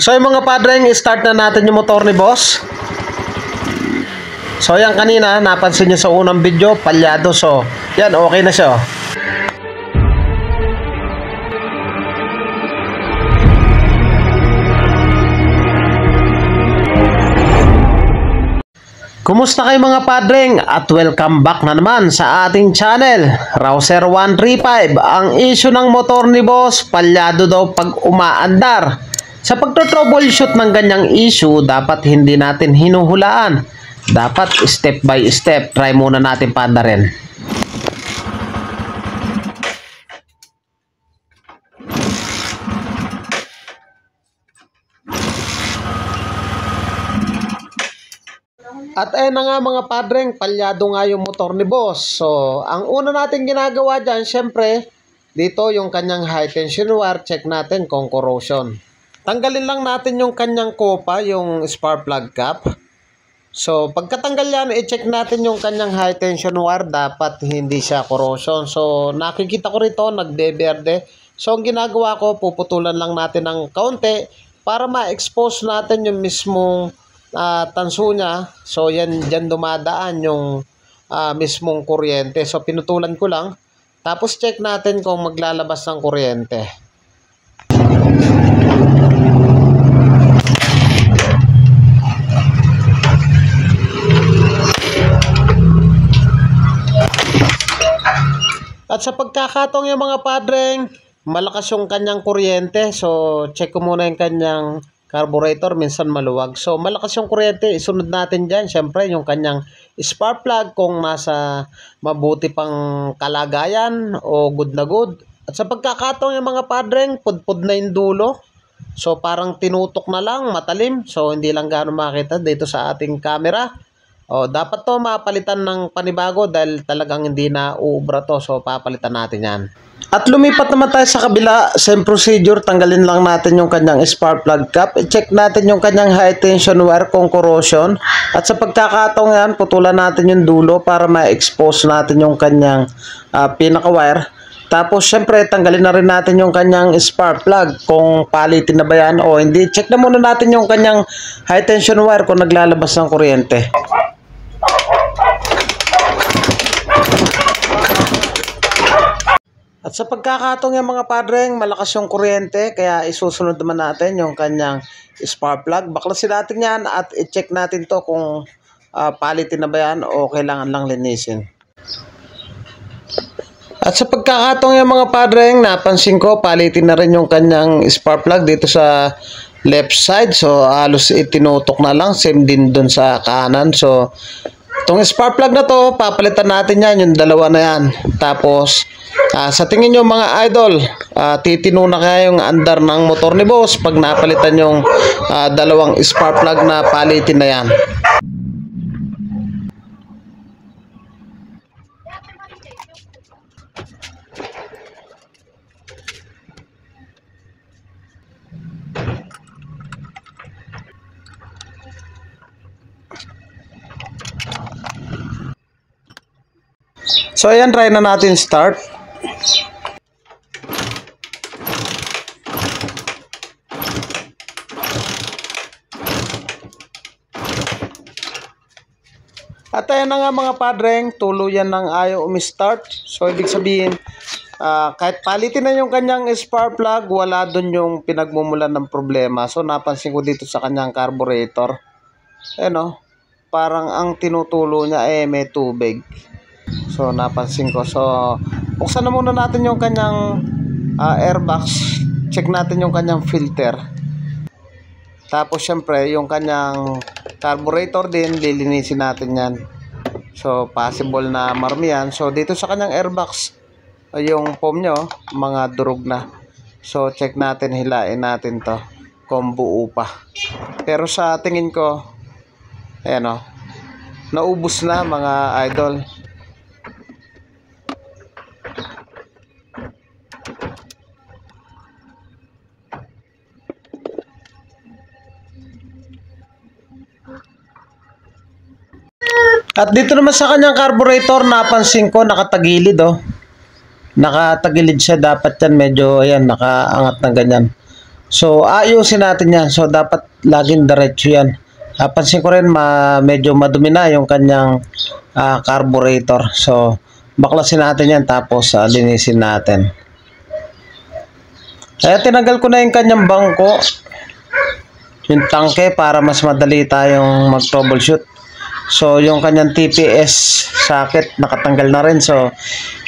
So yung mga padreng, start na natin yung motor ni boss. So yan kanina, napansin nyo sa unang video, palyado. So yan, okay na siya. Kumusta kayo mga padreng at welcome back na naman sa ating channel, Rouser135. Ang issue ng motor ni boss, palyado daw pag umaandar. Sa pagto-troubleshoot ng ganyang issue, dapat hindi natin hinuhulaan. Dapat step by step, try muna natin paandarin. At ayun na nga mga padreng, palyado nga yung motor ni boss. So, ang una natin ginagawa dyan, syempre, dito yung kanyang high tension wire, check natin kung corrosion. Tanggalin lang natin yung kanyang kopa, yung spark plug cap. So, pagkatanggal yan, i-check natin yung kanyang high tension wire, dapat hindi siya corrosion. So, nakikita ko rito, nagbe-berde. So, ang ginagawa ko, puputulan lang natin ng kaunti para ma-expose natin yung mismong tanso niya. So yan dyan dumadaan yung mismong kuryente. So pinutulan ko lang, tapos check natin kung maglalabas ng kuryente. At sa pagkakataong yung mga padreng, malakas yung kanyang kuryente. So check ko muna yung kanyang carburetor, minsan maluwag. So, malakas yung kuryente. Isunod natin dyan, syempre, yung kanyang spark plug kung nasa mabuti pang kalagayan o good na good. At sa pagkakataong yung mga padreng, pudpud na yung dulo. So, parang tinutok na lang, matalim. So, hindi lang gano'ng makita dito sa ating camera. O, dapat to mapalitan ng panibago dahil talagang hindi na uubra to. So, papalitan natin yan. At lumipat naman tayo sa kabila, same procedure, tanggalin lang natin yung kanyang spark plug cap, i-check natin yung kanyang high tension wire kung corrosion, at sa pagkakataong yan, putulan natin yung dulo para ma-expose natin yung kanyang pinaka wire. Tapos syempre, tanggalin na rin natin yung kanyang spark plug kung palitin na ba yan o hindi. Check na muna natin yung kanyang high tension wire kung naglalabas ng kuryente. At sa pagkakataong yung mga padreng, malakas yung kuryente, kaya isusunod naman natin yung kanyang spark plug. Baklasin natin yan at i-check natin to kung palitin na ba yan o kailangan lang linisin. At sa pagkakataong yung mga padreng, napansin ko, palitin na rin yung kanyang spark plug dito sa left side. So, halos itinutok na lang, same din dun sa kanan. So, itong spark plug na to, papalitan natin yan, yung dalawa na yan. Tapos, sa tingin nyo mga idol, titino na kaya yung andar ng motor ni boss pag napalitan yung dalawang spark plug na palitin na yan. So ayan, try na natin start. At ayan na nga mga padreng, tuluyan ng ayaw umi-start. So ibig sabihin, kahit palitin na yung kanyang spark plug, wala dun yung pinagmumulan ng problema. So napansin ko dito sa kanyang carburetor, ano, parang ang tinutulo niya may tubig. So napansin ko. So buksan na muna natin yung kanyang airbox. Check natin yung kanyang filter. Tapos syempre yung kanyang carburetor din, lilinisin natin yan. So possible na marumi yan. So dito sa kanyang airbox, yung foam nyo, mga durog na. So check natin, hilain natin to kung buo pa. Pero sa tingin ko, ayan o, naubos na mga idol. At dito naman sa kanyang carburetor, napansin ko nakatagilid oh. Nakatagilid siya, dapat yan medyo ayan, nakaangat ng ganyan. So ayusin natin yan. So dapat laging diretso yan. Pansin ko rin medyo madumi na yung kanyang carburetor. So baklasin natin yan tapos linisin natin. Kaya tinanggal ko na yung kanyang bangko, yung tangke, para mas madali tayong mag-troubleshoot. So yung kanyang TPS socket nakatanggal na rin. So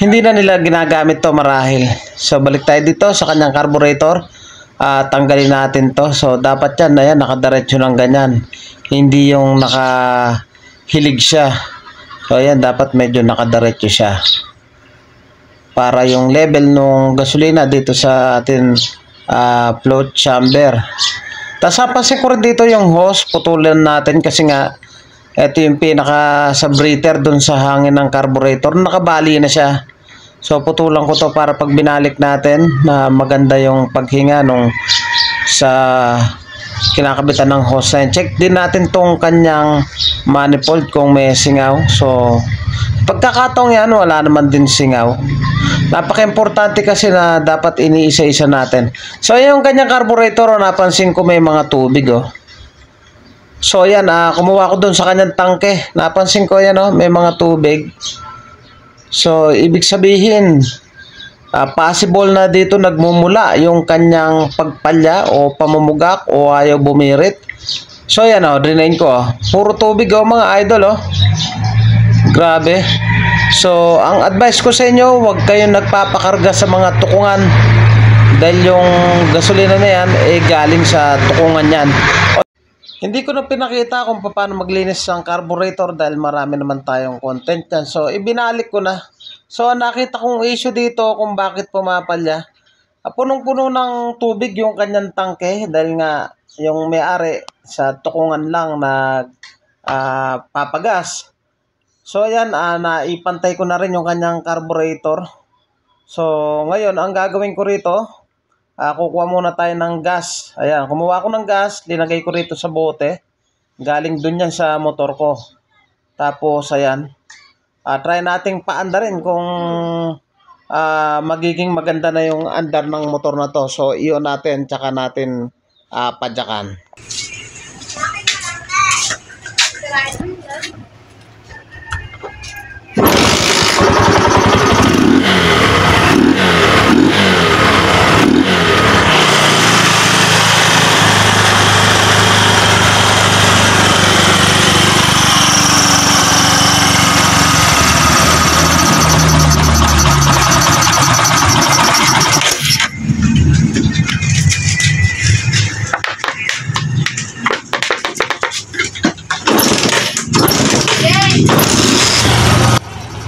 hindi na nila ginagamit to marahil. So balik tayo dito sa kanyang carburetor. Tanggalin natin to. So dapat yan, ayan, nakadiretso ng ganyan. Hindi yung nakahilig siya. So ayan, dapat medyo nakadiretso siya. Para yung level ng gasolina dito sa atin float chamber. Tapos napansin ko rin dito yung hose, putulan natin kasi nga ito yung pinaka subreader dun sa hangin ng carburetor. Nakabali na siya. So putulan ko to para pag binalik natin na maganda yung paghinga nung sa kinakabitan ng hose na yun. Check din natin tong kanyang manifold kung may singaw. So pagkakataong yan, wala naman din singaw. Napaka-importante kasi na dapat iniisa-isa natin. So yung kanyang carburetor, napansin ko may mga tubig So yan, kumuha ko dun sa kanyang tangke. Napansin ko yan may mga tubig. So ibig sabihin possible na dito nagmumula yung kanyang pagpalya o pamumugak o ayaw bumirit. So yan drinain ko puro tubig mga idol Grabe. So ang advice ko sa inyo, huwag kayong nagpapakarga sa mga tukungan dahil yung gasolina na yan galing sa tukungan yan. Hindi ko na pinakita kung paano maglinis ang carburetor dahil marami naman tayong content yan. So ibinalik ko na. So nakita kong issue dito kung bakit pumapalya. Punong-puno ng tubig yung kanyang tangke dahil nga yung may-ari sa tukungan lang papagas. So ayan, naipantay ko na rin yung kanyang carburetor. So ngayon, ang gagawin ko rito, kukuha muna tayo ng gas. Ayan, kumuha ko ng gas, linagay ko rito sa bote. Galing dun yan sa motor ko. Tapos ayan, try nating paandarin kung magiging maganda na yung andar ng motor na to. So iyon natin, tsaka natin padyakan.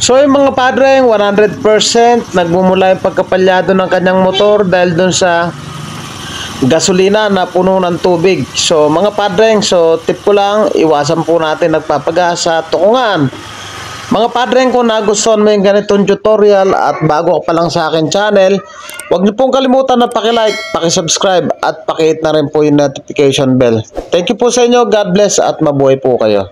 So yung mga padreng, 100% nagmumula yung pagkapalyado ng kanyang motor dahil dun sa gasolina na puno ng tubig. So mga padreng, so tip ko lang, iwasan po natin nagpapagas sa tukungan. Mga padreng, kung nagustuhan mo yung ganitong tutorial at bago ka pa lang sa akin channel, huwag niyo pong kalimutan na paki-like, paki-subscribe at paki-hit na rin po yung notification bell. Thank you po sa inyo, God bless at mabuhay po kayo.